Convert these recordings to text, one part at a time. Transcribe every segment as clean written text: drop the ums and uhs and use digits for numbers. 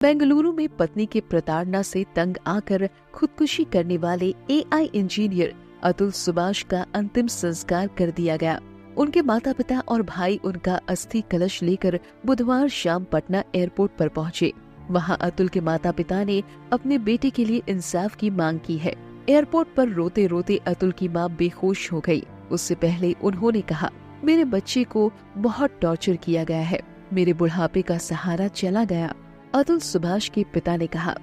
बेंगलुरु में पत्नी के प्रताड़ना से तंग आकर खुदकुशी करने वाले AI इंजीनियर अतुल सुभाष का अंतिम संस्कार कर दिया गया। उनके माता पिता और भाई उनका अस्थि कलश लेकर बुधवार शाम पटना एयरपोर्ट पर पहुंचे। वहां अतुल के माता पिता ने अपने बेटे के लिए इंसाफ की मांग की है। एयरपोर्ट पर रोते रोते अतुल की मां बेहोश हो गई। उससे पहले उन्होंने कहा, मेरे बच्चे को बहुत टॉर्चर किया गया है, मेरे बुढ़ापे का सहारा चला गया। अतुल सुभाष के पिता ने कहा,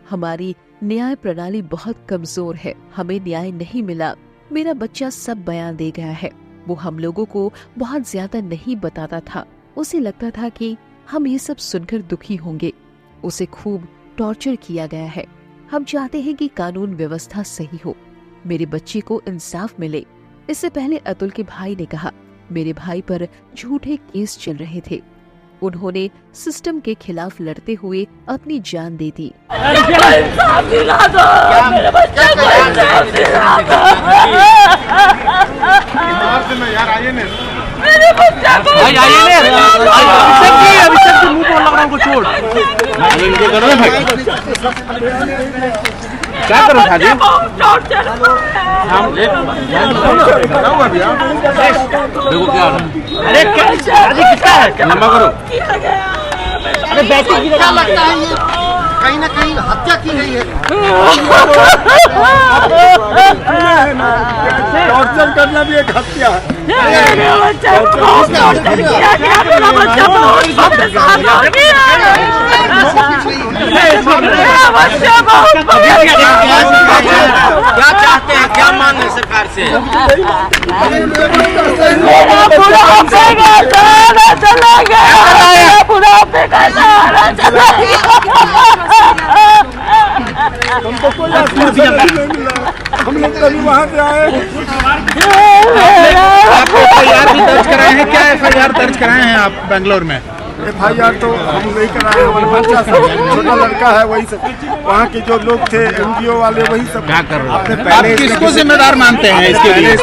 हमारी न्याय प्रणाली बहुत कमजोर है, हमें न्याय नहीं मिला। मेरा बच्चा सब बयान दे गया है। वो हम लोगों को बहुत ज्यादा नहीं बताता था। उसे लगता था कि हम ये सब सुनकर दुखी होंगे। उसे खूब टॉर्चर किया गया है। हम चाहते हैं कि कानून व्यवस्था सही हो, मेरे बच्चे को इंसाफ मिले। इससे पहले अतुल के भाई ने कहा, मेरे भाई पर झूठे केस चल रहे थे। उन्होंने सिस्टम के खिलाफ लड़ते हुए अपनी जान दे दी। क्या करो शादी? देखो क्या अरे शादी किसका है? क्या लंबा करो। अरे बैठी की क्या लगता है ये कहीं ना कहीं हत्या की गई है। टॉर्चर करना भी एक हत्या है। क्या चाहते हैं, क्या मांग है सरकार से? हम लोग कभी वहाँ से आए। आप FIR भी दर्ज कराए हैं क्या? FIR दर्ज कराए हैं आप बेंगलोर में? FIR तो हम नहीं कराए हैं। हमारे बच्चा सब छोटा लड़का है, वही सब वहाँ के जो लोग थे NGO वाले वही सब क्या कर रहे हैं। आप किसको जिम्मेदार मानते हैं इसके लिए?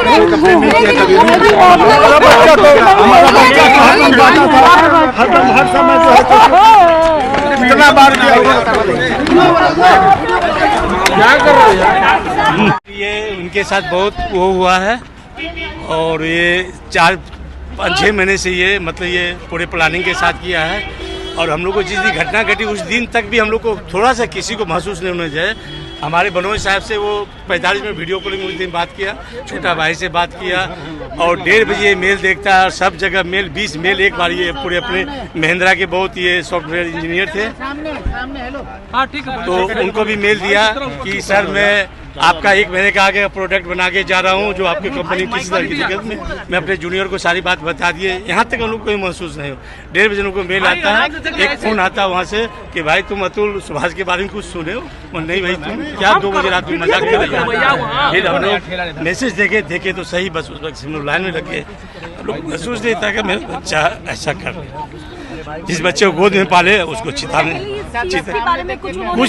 हर समय जो है कितना बार क्या कर रहे हैं? ये उनके साथ बहुत वो हुआ है और ये 4-5-6 महीने से ये मतलब ये पूरे प्लानिंग के साथ किया है। और हम लोग को जिस दिन घटना घटी उस दिन तक भी हम लोग को थोड़ा सा किसी को महसूस नहीं होना चाहिए। हमारे बनोज साहब से वो 45 मिनट वीडियो कॉलिंग उस दिन बात किया, छोटा भाई से बात किया और 1:30 बजे मेल देखता है और सब जगह मेल 20 मेल एक बार। ये पूरे अपने महिंद्रा के बहुत ये सॉफ्टवेयर इंजीनियर थे तो उनको भी मेल दिया कि सर मैं आपका 1 महीने का आगे प्रोडक्ट बना के जा रहा हूँ जो आपकी कंपनी किसी तरह की दिक्कत में। मैं अपने जूनियर को सारी बात बता दिए। यहाँ तक हम लोग कोई महसूस नहीं हो। 1:30 बजे उनको मेल आता है, एक फ़ोन आता है वहाँ से कि भाई तुम अतुल सुभाष के बारे में कुछ सुने हो? और नहीं भाई तुम क्या 2 बजे रात में मजाक कर रहे हो? फिर हम लोग मैसेज देखे तो सही, बस उस वक्त हम लोग लाइन में लगे। हम लोग महसूस नहीं था कि मेरा बच्चा ऐसा कर रहे हैं। जिस बच्चे को गोद में पाले उसको कुछ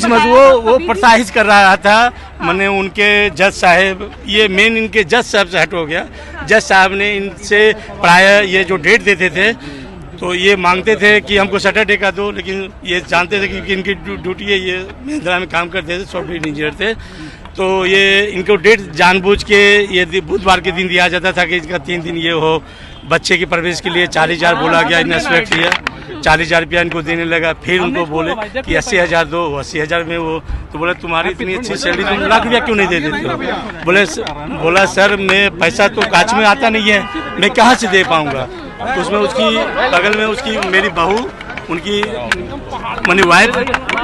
वो प्रोत्साहित कर रहा था। मैंने उनके जज साहब, ये मेन इनके जज साहब से हट हो गया। जज साहब ने इनसे प्राय ये जो डेट देते थे तो ये मांगते थे कि हमको सैटरडे का दो, लेकिन ये जानते थे कि इनकी ड्यूटी है, ये महिंद्रा में काम करते थे, सॉफ्टवेयर इंजीनियर थे। तो ये इनको डेट जानबूझ के ये बुधवार के दिन दिया जाता था कि इसका 3 दिन ये हो। बच्चे की परवरिश के लिए 40,000 बोला गया, इन्हें एक्सपेक्ट किया 40,000 रुपया इनको देने लगा। फिर उनको बोले कि 80,000 दो, 80,000 में वो तो बोले तुम्हारी इतनी अच्छी सैलरी तुम लाख रुपया क्यों नहीं दे देते हो? बोला सर मैं पैसा तो कांच में आता नहीं है, मैं कहाँ से दे पाऊँगा। तो उसमें उसकी बगल में उसकी मेरी बहू, उनकी मनी वाइफ,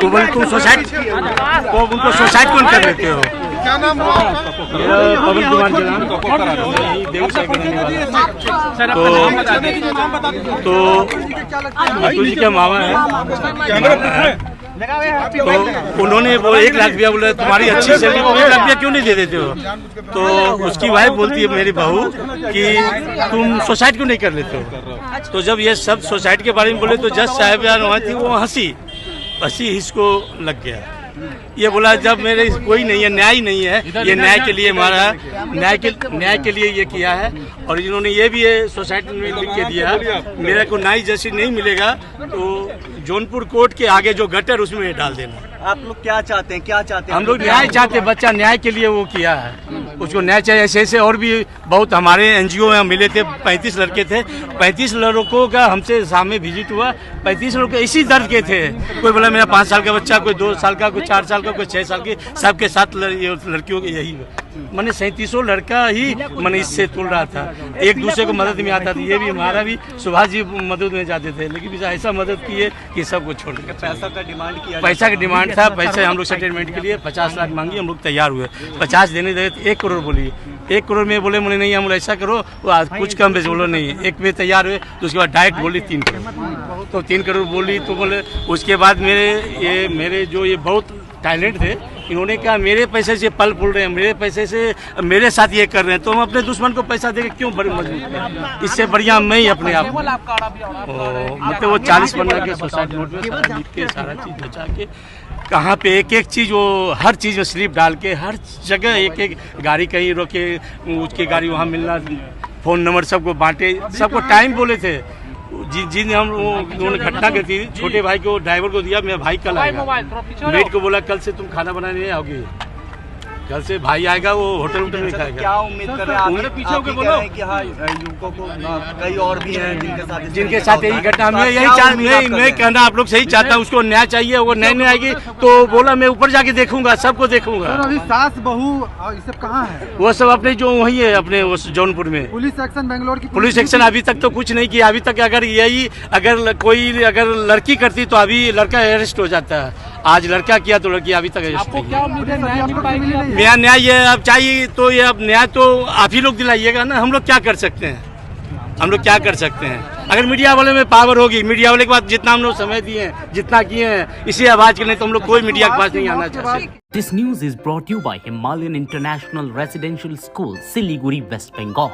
वो बोले तुम सुसाइड को उनको सुसाइड क्यों कर देते हो? क्या नाम हुआ? पवन कुमार जी नाम तो अतुल जी का मामा है। तो उन्होंने वो 1 लाख रुपया बोला तुम्हारी अच्छी सैलरी को 1 लाख रुपया क्यों नहीं दे देते हो? तो उसकी वाइफ बोलती है मेरी बहू कि तुम सुसाइड क्यों नहीं कर लेते हो? तो जब ये सब सुसाइड के बारे में बोले तो जज साहब वहाँ थी, वो हंसी इसको लग गया। ये बोला जब मेरे कोई नहीं है, न्याय नहीं है, ये न्याय के लिए हमारा न्याय के लिए ये किया है। और इन्होंने ये भी सोसाइटी में लिख के दिया मेरे को न्याय जैसी नहीं मिलेगा तो जौनपुर कोर्ट के आगे जो गटर उसमें डाल देना। आप लोग क्या चाहते हैं, क्या चाहते हैं? हम लोग न्याय चाहते हैं, बच्चा न्याय के लिए वो किया है, उसको न्याय चाहिए। ऐसे ऐसे और भी बहुत हमारे एनजीओ में मिले थे, 35 लड़के थे, 35 लड़कों का हमसे सामने विजिट हुआ, 35 लड़के इसी दर्द के थे। कोई बोला मेरा 5 साल का बच्चा, कोई 2 साल का, कोई 4 साल का, कोई 6 साल की, सबके साथ लड़कियों के यही मैंने 37 लड़का ही मैंने इससे तुल रहा था, एक दूसरे को मदद में आता था। ये भी हमारा भी सुभाष जी मदद में जाते थे, लेकिन ऐसा मदद किए कि सबको छोड़ के पैसा का डिमांड किया, पैसा का डिमांड था। पैसे हम लोग सेटलमेंट के लिए 50 लाख मांगी, हम लोग तैयार हुए। 50 देने दे 1 करोड़ बोली, 1 करोड़ में बोले मुझे नहीं, हम ऐसा करो कुछ कम बेच, बोलो नहीं, 1 में तैयार हुए। तो उसके बाद डायरेक्ट बोली 3 करोड़, तो 3 करोड़ बोली तो बोले। उसके बाद मेरे जो ये बहुत टैलेंट थे, इन्होंने कहा मेरे पैसे से पल फूल रहे हैं, मेरे पैसे से मेरे साथ ये कर रहे हैं, तो हम अपने दुश्मन को पैसा देके क्यों बड़े मजबूत करें? इससे बढ़िया मैं ही अपने आप मतलब वो 40 बनना के सोसाइटी नोट में सारा लिख के, सारा चीज़ बचा के, कहाँ पे एक एक चीज़, वो हर चीज़ में स्लिप डाल के, हर जगह एक एक गाड़ी कहीं रोके, उसकी गाड़ी वहाँ मिलना, फ़ोन नंबर सबको बांटे, सबको टाइम बोले थे। जिन हम उन्होंने घटना की थी, छोटे भाई को, ड्राइवर को दिया, मेरा भाई कल आएगा, मेट को बोला कल से तुम खाना बनाने नहीं आओगे, कल से भाई आएगा, वो होटल में खाएगा। क्या उम्मीद कर रहे हैं? आप पीछे होकर बोलो कि हाँ, युवकों को कई और भी हैं जिनके साथ यही घटना, मैं यही मैं कहना आप लोग सही चाहता हूँ, उसको न्याय चाहिए। वो न्याय नहीं आएगी तो बोला मैं ऊपर जाके देखूंगा, सबको देखूंगा। अभी सास बहू ये सब कहाँ है? वो सब अपने जो वही है, अपने जौनपुर में पुलिस एक्शन, बेंगलोर की पुलिस एक्शन अभी तक तो कुछ नहीं किया। अभी तक अगर कोई लड़की करती तो अभी लड़का अरेस्ट हो जाता है। आज लड़का किया तो लड़की अभी तक अरेस्ट नहीं। मेरा न्याय ये अब चाहिए, तो ये अब न्याय तो आप ही लोग दिलाइएगा ना, हम लोग क्या कर सकते हैं? हम लोग क्या कर सकते हैं? अगर मीडिया वाले में पावर होगी, मीडिया वाले के पास जितना हम लोग समय दिए हैं, जितना किए हैं, इसी आवाज के लिए तो हम लोग कोई मीडिया के पास नहीं आना चाहते। This news is brought to you by Himalayan International Residential School, Siliguri, West Bengal.